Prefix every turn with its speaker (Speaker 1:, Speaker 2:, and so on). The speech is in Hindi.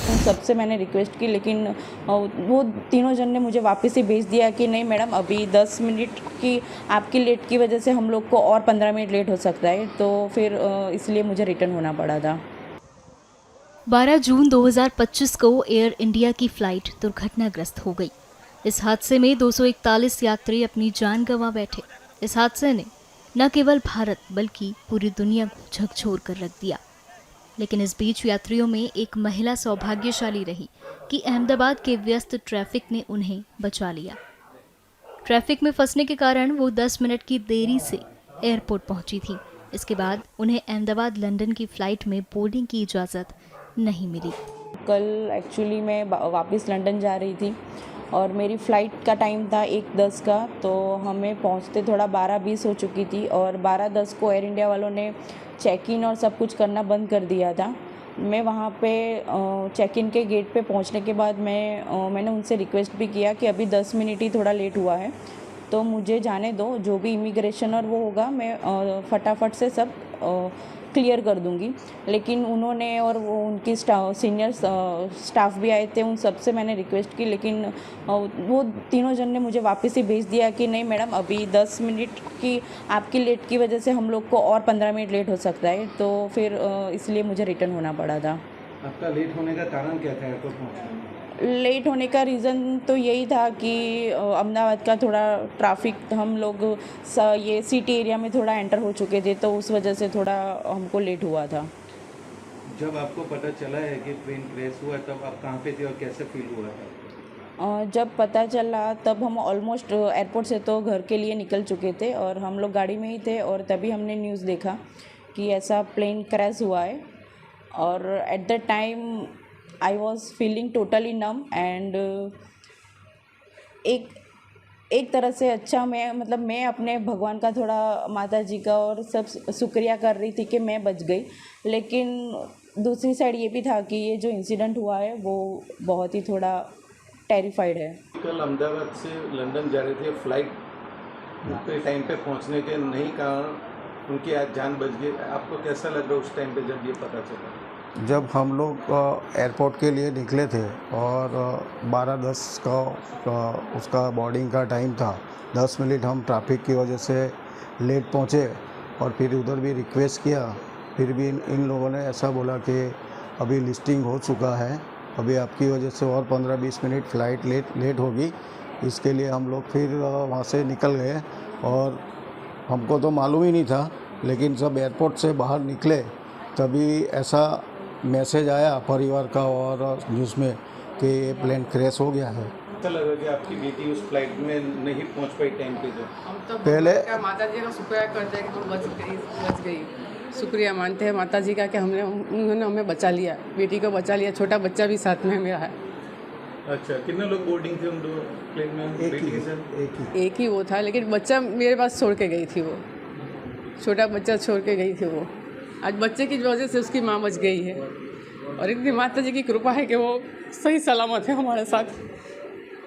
Speaker 1: उन सबसे मैंने रिक्वेस्ट की, लेकिन वो तीनों जन ने मुझे वापस ही भेज दिया कि नहीं मैडम, अभी 10 मिनट की आपकी लेट की वजह से हम लोग को और 15 मिनट लेट हो सकता है, तो फिर इसलिए मुझे रिटर्न होना पड़ा था।
Speaker 2: 12 जून 2025 को एयर इंडिया की फ्लाइट दुर्घटनाग्रस्त हो गई। इस हादसे में 241 यात्री अपनी जान गंवा बैठे। इस हादसे ने न केवल भारत बल्कि पूरी दुनिया को झकझोर कर रख दिया। लेकिन इस बीच यात्रियों में एक महिला सौभाग्यशाली रही कि अहमदाबाद के व्यस्त ट्रैफिक ने उन्हें बचा लिया। ट्रैफिक में फंसने के कारण वो 10 मिनट की देरी से एयरपोर्ट पहुंची थी। इसके बाद उन्हें अहमदाबाद लंदन की फ्लाइट में बोर्डिंग की इजाज़त नहीं मिली।
Speaker 1: कल एक्चुअली मैं वापस लंदन जा रही थी और मेरी फ़्लाइट का टाइम था 1:10 का, तो हमें पहुंचते थोड़ा 12:20 हो चुकी थी और 12:10 को एयर इंडिया वालों ने चेक इन और सब कुछ करना बंद कर दिया था। मैं वहाँ पे चेक इन के गेट पे पहुँचने के बाद मैंने उनसे रिक्वेस्ट भी किया कि अभी 10 मिनट ही थोड़ा लेट हुआ है, तो मुझे जाने दो, जो भी इमिग्रेशन और वो होगा मैं फटाफट से सब क्लियर कर दूंगी। लेकिन उन्होंने और वो उनकी सीनियर स्टाफ भी आए थे, उन सब से मैंने रिक्वेस्ट की, लेकिन वो तीनों जन ने मुझे वापस ही भेज दिया कि नहीं मैडम, अभी 10 मिनट की आपकी लेट की वजह से हम लोग को और 15 मिनट लेट हो सकता है, तो फिर इसलिए मुझे रिटर्न होना पड़ा था।
Speaker 3: आपका लेट होने का कारण क्या था एयरपोर्ट पहुँचने में?
Speaker 1: लेट होने का रीज़न तो यही था कि अहमदाबाद का थोड़ा ट्रैफिक, हम लोग ये सिटी एरिया में थोड़ा एंटर हो चुके थे, तो उस वजह से थोड़ा हमको लेट हुआ था।
Speaker 3: जब आपको पता चला है कि ट्रेन क्रैश हुआ तब आप कहाँ पे थे और कैसे फील हुआ था?
Speaker 1: जब पता चला तब हम ऑलमोस्ट एयरपोर्ट से तो घर के लिए निकल चुके थे और हम लोग गाड़ी में ही थे, और तभी हमने न्यूज़ देखा कि ऐसा प्लेन क्रैश हुआ है। और at the time I was feeling totally num and एक एक तरह से अच्छा, मैं अपने भगवान का, थोड़ा माता जी का और सब शुक्रिया कर रही थी कि मैं बच गई। लेकिन दूसरी साइड ये भी था कि ये जो इंसिडेंट हुआ है वो बहुत ही थोड़ा टेरिफाइड है।
Speaker 3: कल अहमदाबाद से लंदन जा रहे थे, फ्लाइट उनके टाइम पे पहुंचने के नहीं कारण उनकी आज जान बच गई। आपको कैसा लग रहा उस टाइम पे जब ये पता चला?
Speaker 4: जब हम लोग एयरपोर्ट के लिए निकले थे और 12:10 का उसका बोर्डिंग का टाइम था, 10 मिनट हम ट्रैफिक की वजह से लेट पहुँचे और फिर उधर भी रिक्वेस्ट किया, फिर भी इन लोगों ने ऐसा बोला कि अभी लिस्टिंग हो चुका है, अभी आपकी वजह से और 15-20 मिनट फ़्लाइट लेट होगी। इसके लिए हम लोग फिर वहाँ से निकल गए और हमको तो मालूम ही नहीं था, लेकिन जब एयरपोर्ट से बाहर निकले तभी ऐसा मैसेज आया परिवार का और न्यूज़ में कि ये प्लेन क्रैश हो गया है।
Speaker 3: ऐसा लगा कि आपकी बेटी उस फ्लाइट में नहीं पहुंच पाई टाइम पे? जो
Speaker 5: हम तो
Speaker 4: पहले
Speaker 5: माता जी का शुक्रिया करते हैं कि वो बच गई। शुक्रिया मानते हैं माता जी का कि उन्होंने हमें बचा लिया, बेटी को बचा लिया, छोटा बच्चा भी साथ में मेरा है।
Speaker 3: अच्छा, कितने लोग बोर्डिंग थे उन दो प्लेन में?
Speaker 5: एक ही वो था, लेकिन बच्चा मेरे पास छोड़ के गई थी, वो छोटा बच्चा छोड़ के गई थी वो। आज बच्चे की वजह से उसकी माँ बच गई है और इतनी माता जी की कृपा है कि वो सही सलामत है हमारे साथ।